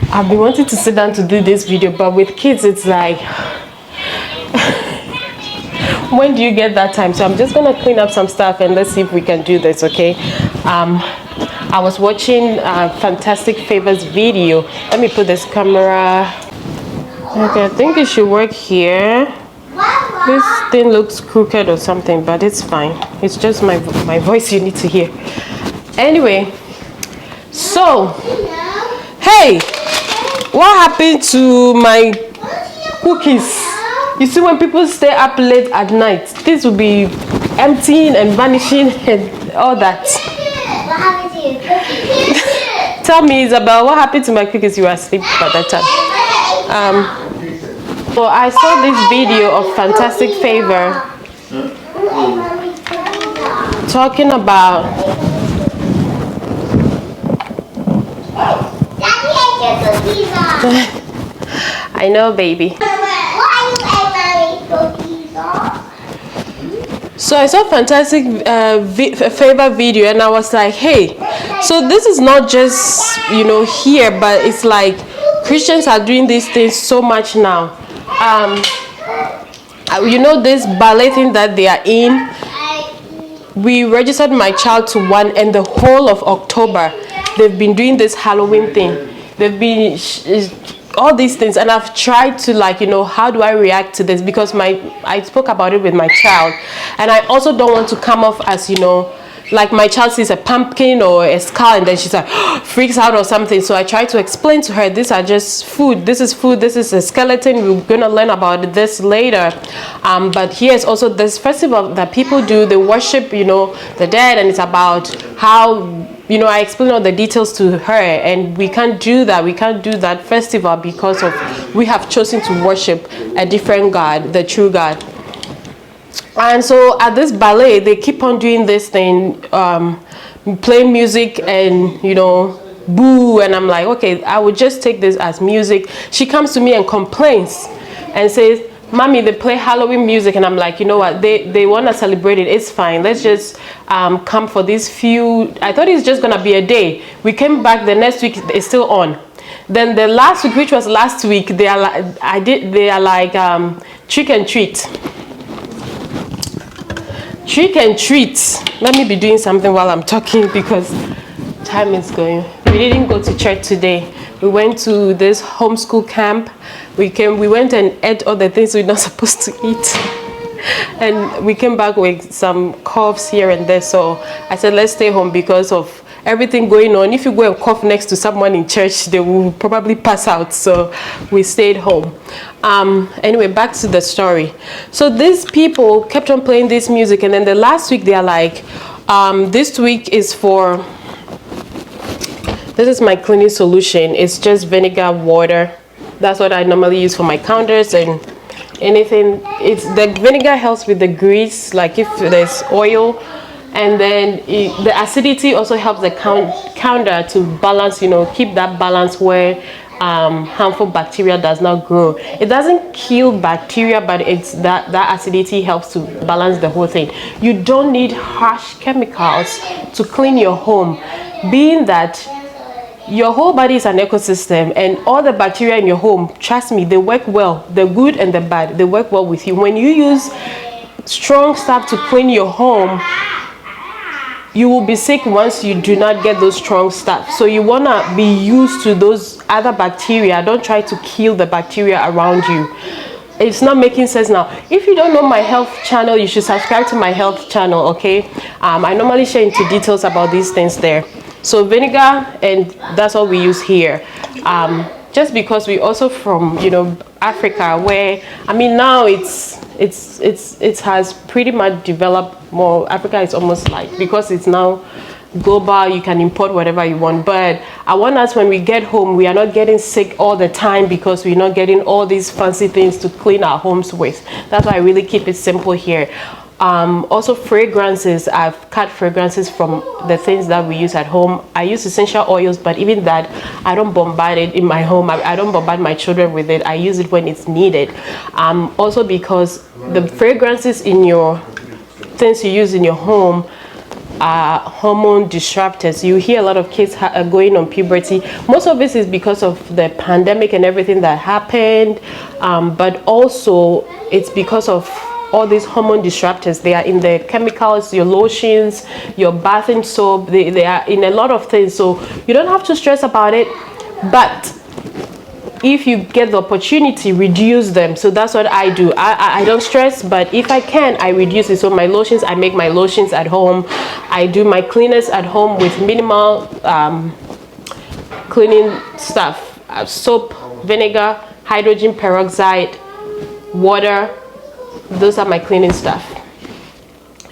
I've been wanting to sit down to do this video, but with kids it's like when do you get that time? So I'm just gonna clean up some stuff and let's see if we can do this. Okay. I was watching Fantastic Favors video. Let me put this camera. Okay, I think it should work here. This thing looks crooked or something, but it's fine. It's just my voice you need to hear. Anyway, so hey, what happened to my cookies? You see, when people stay up late at night, things will be emptying and vanishing and all that. What happened to your cookies? Tell me, Isabel, what happened to my cookies? You were asleep at that time. So I saw this video of Fantastic Favor talking about I know, baby. So I saw Fantastic Favor video and I was like, hey, so this is not just, you know, here, but it's like Christians are doing these things so much now. You know, this ballet thing that they are in, we registered my child to one, and the whole of October they've been doing this Halloween thing. They've been all these things, and I've tried to, like, you know, how do I react to this, because I spoke about it with my child, and I also don't want to come off as, you know, like my child sees a pumpkin or a skull and then she's like freaks out or something. So I try to explain to her, these are just food, this is food, this is a skeleton, we're gonna learn about this later, but here's also this festival that people do. They worship, you know, the dead, and it's about how, you know, I explain all the details to her, and we can't do that. We can't do that festival because of we have chosen to worship a different God, the true God. And so at this ballet, they keep on doing this thing, playing music and, you know, boo. And I'm like, okay, I would just take this as music. She comes to me and complains and says, Mommy, they play Halloween music. And I'm like, you know what, they want to celebrate it. It's fine. Let's just come for these few. I thought it's just going to be a day. We came back the next week, it's still on. Then the last week, which was last week, they are like trick and treat. Trick and treat. Let me be doing something while I'm talking because time is going. We didn't go to church today. We went to this homeschool camp. We went and ate all the things we're not supposed to eat. And we came back with some coughs here and there. So I said, let's stay home because of everything going on. If you go and cough next to someone in church, they will probably pass out. So we stayed home. Anyway, back to the story. So these people kept on playing this music, and then the last week they are like, this week is for, this is my cleaning solution. It's just vinegar, water. That's what I normally use for my counters and anything. It's the vinegar helps with the grease, like if there's oil. And then the acidity also helps the counter to balance, you know, keep that balance where harmful bacteria does not grow. It doesn't kill bacteria, but it's that acidity helps to balance the whole thing. You don't need harsh chemicals to clean your home, being that your whole body is an ecosystem, and all the bacteria in your home, trust me, they work well. The good and the bad, they work well with you. When you use strong stuff to clean your home, you will be sick once you do not get those strong stuff. So you want to be used to those other bacteria. Don't try to kill the bacteria around you. It's not making sense now. If you don't know my health channel, you should subscribe to my health channel, okay? I normally share into details about these things there. So vinegar, and that's what we use here. Just because we also from, you know, Africa, where, I mean, now it has pretty much developed more. Africa is almost like, because it's now global, you can import whatever you want. But I want us, when we get home, we are not getting sick all the time because we're not getting all these fancy things to clean our homes with. That's why I really keep it simple here. Also fragrances, I've cut fragrances from the things that we use at home. I use essential oils, but even that, I don't bombard it in my home. I don't bombard my children with it. I use it when it's needed. Also because the fragrances in your things you use in your home, are hormone disruptors. You hear a lot of kids going on puberty. Most of this is because of the pandemic and everything that happened, but also it's because of all these hormone disruptors. They are in the chemicals, your lotions, your bathing soap. They are in a lot of things, so you don't have to stress about it, but if you get the opportunity, reduce them. So that's what I do. I don't stress, but if I can, I reduce it. So my lotions, I make my lotions at home. I do my cleaners at home with minimal cleaning stuff. Soap, vinegar, hydrogen peroxide, water. Those are my cleaning stuff.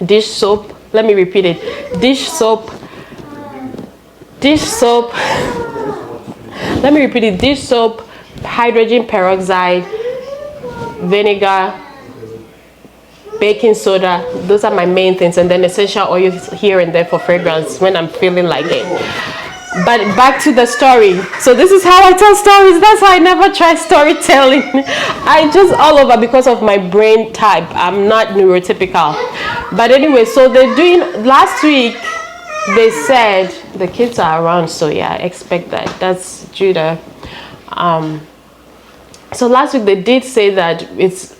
Dish soap, let me repeat it. Dish soap, let me repeat it. Dish soap, hydrogen peroxide, vinegar, baking soda. Those are my main things, and then essential oils here and there for fragrance when I'm feeling like it. But back to the story. So this is how I tell stories. That's why I never try storytelling. I just all over because of my brain type. I'm not neurotypical. But anyway, so they're doing, last week they said the kids are around, so yeah, expect that. That's Judah. So last week they did say that it's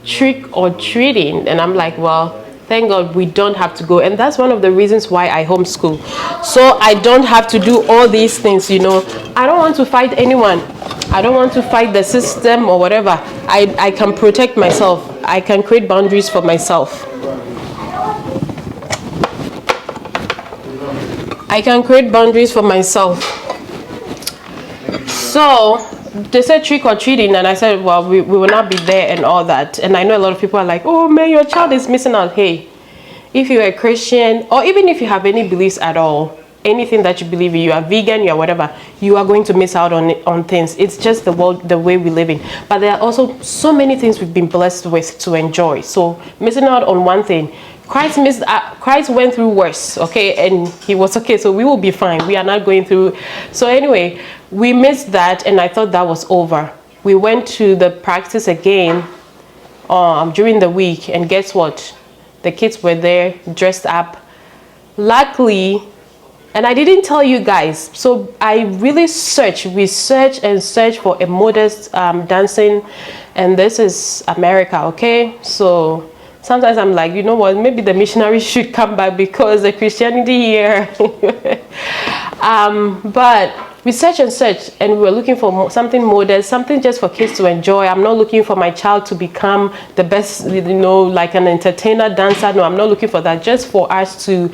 trick or treating, and I'm like, well, thank God we don't have to go. And that's one of the reasons why I homeschool, so I don't have to do all these things. You know, I don't want to fight anyone. I don't want to fight the system or whatever. I can protect myself. I can create boundaries for myself. I can create boundaries for myself. So they said trick or treating, and I said, well, we will not be there and all that. And I know a lot of people are like, oh man, your child is missing out. Hey, if you're a Christian, or even if you have any beliefs at all, anything that you believe in, you are vegan, you are whatever, you are going to miss out on things. It's just the world, the way we live in. But there are also so many things we've been blessed with to enjoy. So missing out on one thing, Christ went through worse, okay, and he was okay, so we will be fine. We are not going through. So anyway, we missed that, and I thought that was over. We went to the practice again during the week, and guess what? The kids were there, dressed up. Luckily, and I didn't tell you guys, so I really we search for a modest dancing, and this is America, okay? So sometimes I'm like, you know what, maybe the missionaries should come back because the Christianity here. But we searched and we were looking for something modest, something just for kids to enjoy. I'm not looking for my child to become the best, you know, like an entertainer, dancer. No, I'm not looking for that. Just for us to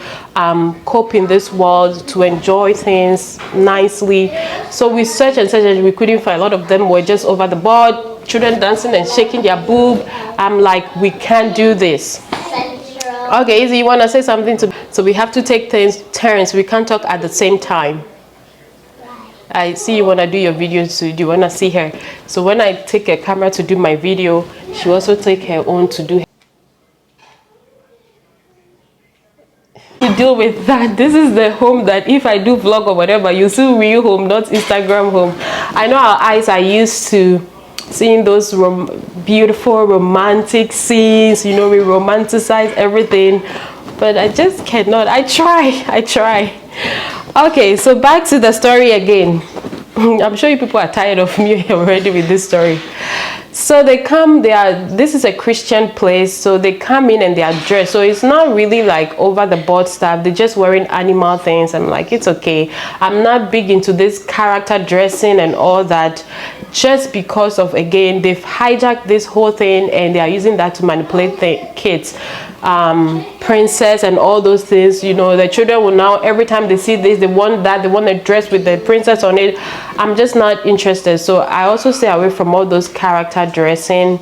cope in this world, to enjoy things nicely. So we searched and we couldn't find. A lot of them were just over the board, children dancing and shaking their boob. I'm like, we can't do this. Okay, Izzy, you want to say something to? So we have to take turns. We can't talk at the same time. I see you want to do your video too. Do you want to see her? So when I take a camera to do my video, she also take her own to do. To deal with that, this is the home that if I do vlog or whatever, you see real home, not Instagram home. I know our eyes are used to seeing those beautiful romantic scenes. You know, we romanticize everything, but I just cannot. I try. Okay, so back to the story again. I'm sure you people are tired of me already with this story. So they come, this is a Christian place, so they come in and they are dressed. So it's not really like over the board stuff. They're just wearing animal things. I'm like, it's okay. I'm not big into this character dressing and all that, just because of, again, they've hijacked this whole thing and they are using that to manipulate the kids. Princess and all those things, you know, the children will now, every time they see this, they want that, they want a dress with the princess on it. I'm just not interested. So I also stay away from all those character dressing.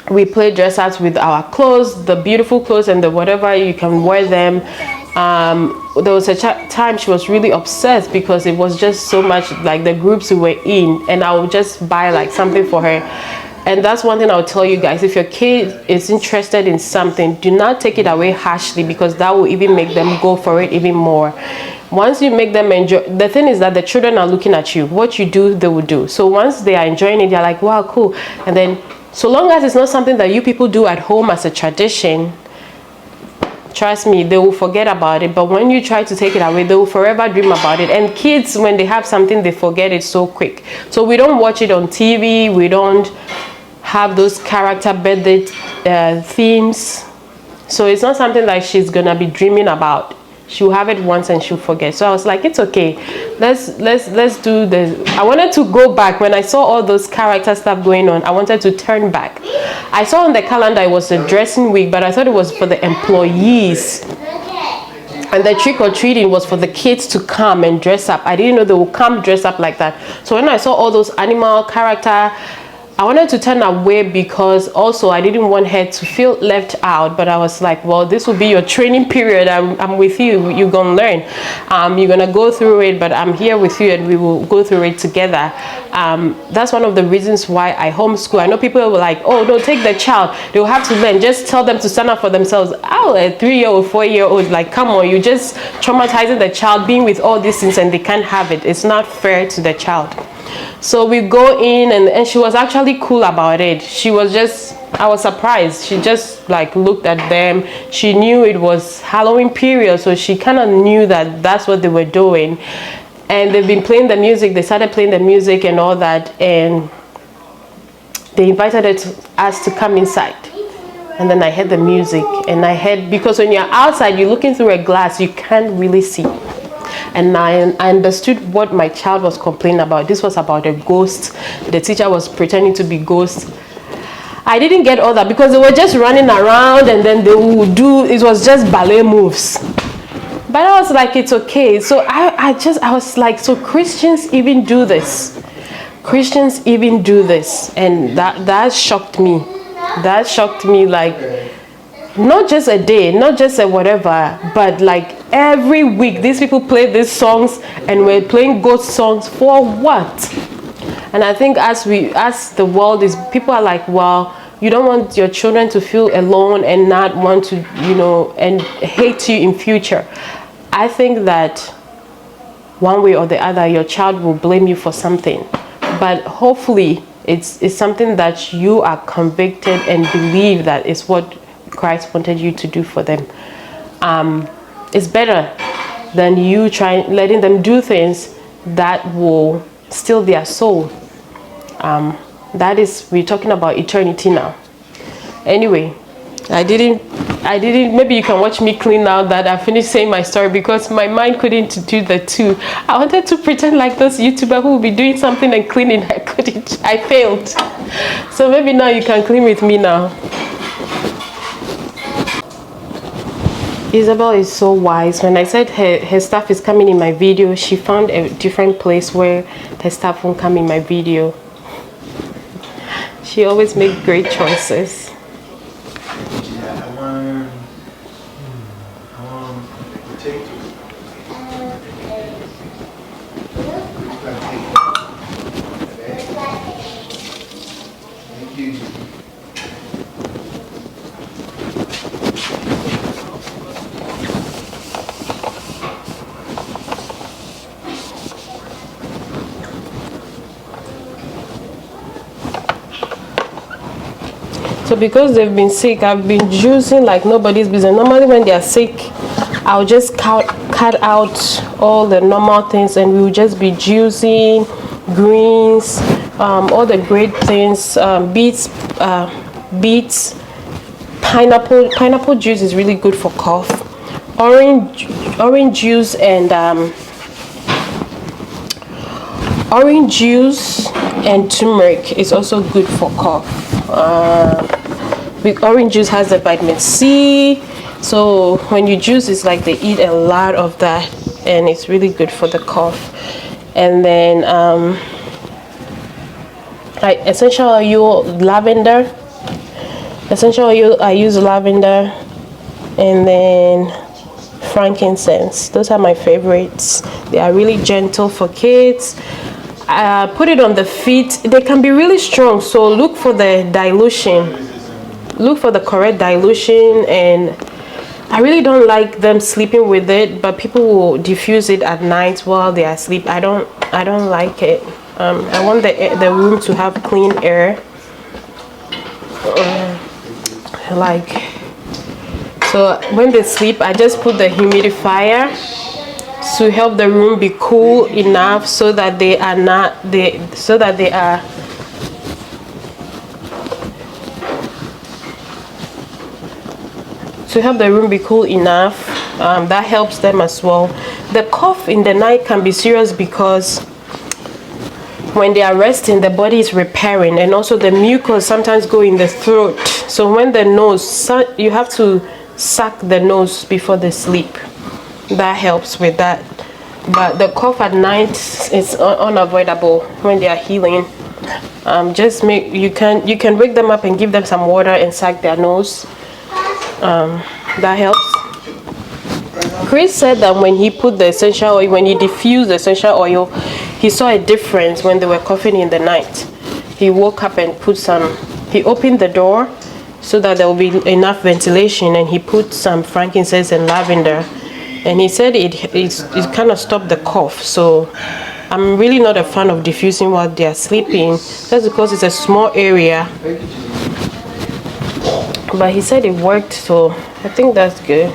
We play dress ups with our clothes, the beautiful clothes and the whatever, you can wear them. There was a time she was really obsessed because it was just so much like the groups we were in, and I would just buy like something for her. And that's one thing I'll tell you guys, if your kid is interested in something, do not take it away harshly, because that will even make them go for it even more. Once you make them enjoy, the thing is that the children are looking at you. What you do, they will do. So once they are enjoying it, they're like, wow, cool. And then so long as it's not something that you people do at home as a tradition, trust me, they will forget about it. But when you try to take it away, they will forever dream about it. And kids, when they have something, they forget it so quick. So we don't watch it on TV. We don't have those character birthday themes. So it's not something like she's gonna be dreaming about. She'll have it once and she'll forget. So I was like, it's okay. Let's do this. I wanted to go back when I saw all those character stuff going on. I wanted to turn back. I saw on the calendar it was a dressing week, but I thought it was for the employees. And the trick or treating was for the kids to come and dress up. I didn't know they would come dress up like that. So when I saw all those animal character, I wanted to turn away because also I didn't want her to feel left out. But I was like, well, this will be your training period. I'm with you. You're going to learn. You're going to go through it, but I'm here with you and we will go through it together. That's one of the reasons why I homeschool. I know people were like, oh, no, take the child. They'll have to learn. Just tell them to stand up for themselves. Oh, a 3-year-old, 4-year-old, like, come on, you're just traumatizing the child being with all these things and they can't have it. It's not fair to the child. So we go in and she was actually cool about it. She was just, I was surprised. She just like looked at them. She knew it was Halloween period, so she kind of knew that that's what they were doing. And they've been playing the music. They started playing the music and all that, and they invited us to come inside. And then I heard the music, and I heard, because when you're outside, you're looking through a glass, you can't really see. And I understood what my child was complaining about. This was about a ghost. The teacher was pretending to be ghost. I didn't get all that because they were just running around and then they would do, it was just ballet moves. But I was like, it's okay. So I was like, so Christians even do this. Christians even do this. And that shocked me. That shocked me, like, not just a day, not just a whatever, but like every week these people play these songs and we're playing ghost songs for what? And I think as the world is, people are like, well, you don't want your children to feel alone and not want to, you know, and hate you in future. I think that one way or the other your child will blame you for something, but hopefully it's something that you are convicted and believe that is what Christ wanted you to do for them. It's better than you letting them do things that will steal their soul. That is, we're talking about eternity now. Anyway, I didn't, maybe you can watch me clean now that I finished saying my story because my mind couldn't do the two. I wanted to pretend like those YouTubers who will be doing something and cleaning. I couldn't, I failed. So maybe now you can clean with me now. Isabel is so wise. When I said her stuff is coming in my video, she found a different place where her stuff won't come in my video. She always makes great choices. Yeah, I want potatoes. Thank you. So because they've been sick, I've been juicing like nobody's business. Normally when they are sick, I'll just cut out all the normal things and we'll just be juicing greens, all the great things, beets, pineapple. Pineapple juice is really good for cough. Orange juice and orange juice and turmeric is also good for cough. Orange juice has the vitamin C, so when you juice, it's like they eat a lot of that and it's really good for the cough. And then essential oil, lavender. Essential oil, I use lavender, and then frankincense. Those are my favorites. They are really gentle for kids. Put it on the feet. They can be really strong, so look for the dilution. Look for the correct dilution. And I really don't like them sleeping with it, but people will diffuse it at night while they are asleep. I don't like it. I want the room to have clean air. Like So when they sleep, I just put the humidifier to help the room be cool enough so that they are to help the room be cool enough. That helps them as well. The cough in the night can be serious because when they are resting, the body is repairing, and also the mucus sometimes go in the throat. So when the nose, you have to suck the nose before they sleep. That helps with that. But the cough at night is unavoidable when they are healing. Just make you can wake them up and give them some water and suck their nose. That helps. Chris said that when he put the essential oil, when he diffused the essential oil, he saw a difference when they were coughing in the night. He woke up and he opened the door so that there will be enough ventilation, and he put some frankincense and lavender, and he said it kind of stopped the cough. So I'm really not a fan of diffusing while they are sleeping. That's because it's a small area, but he said it worked, so I think that's good.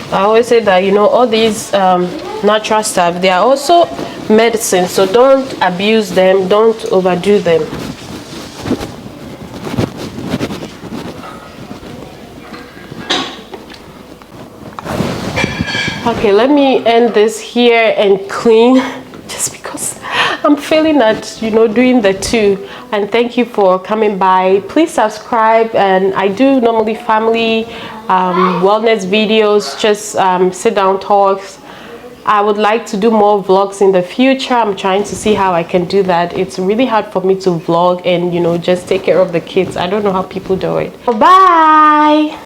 I always say that, you know, all these natural stuff, they are also medicine, so don't abuse them, don't overdo them. Okay, let me end this here and clean, just because I'm feeling that, you know, doing the two. And thank you for coming by. Please subscribe. And I do normally family wellness videos, just sit down talks. I would like to do more vlogs in the future. I'm trying to see how I can do that. It's really hard for me to vlog and, you know, just take care of the kids. I don't know how people do it. Bye.